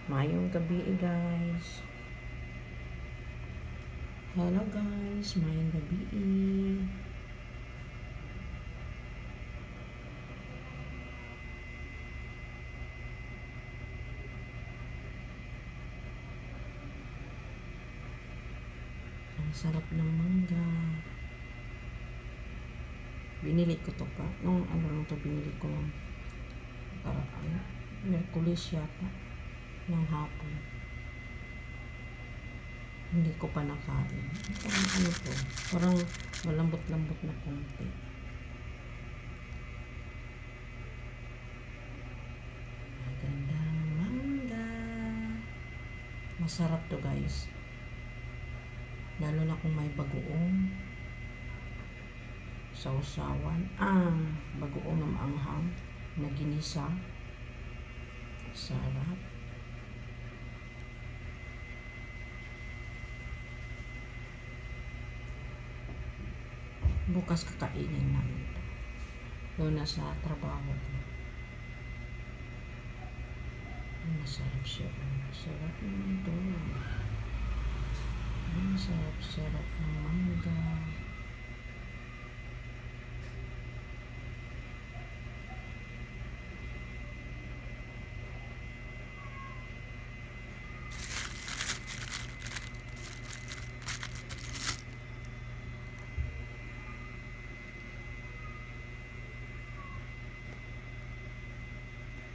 Mayong gabi guys. Hello guys, mayong gabi. Ang sarap ng mangga. Binili ko to pa. Nung ano lang to binili ko. Para ano, Merkulis yata. Ng hapon. Hindi ko pa nakain. Parang ano to. Parang malambot-lambot na konti. Magandang mangga. Masarap to guys. Lalo na kung may bagoong. Sausawan. Bagoong na maanghang. Na ginisa. Sarap. Bukas kakainin namin ito. Doon na sa trabaho ko. Masarap siya. Masarap naman ito. Masarap-sarap ng mangga.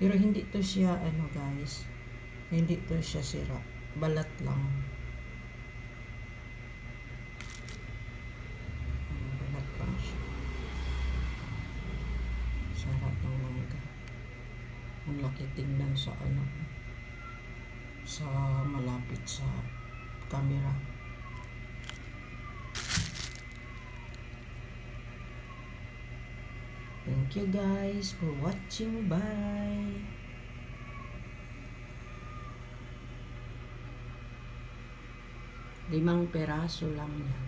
Pero hindi to siya ano guys, hindi to siya sira, balat lang. Balat lang siya. Sarap ng mangga. Ang laki tingnan sa ano, sa malapit sa camera. Thank you guys for watching. Bye. Limang peraso lang yan.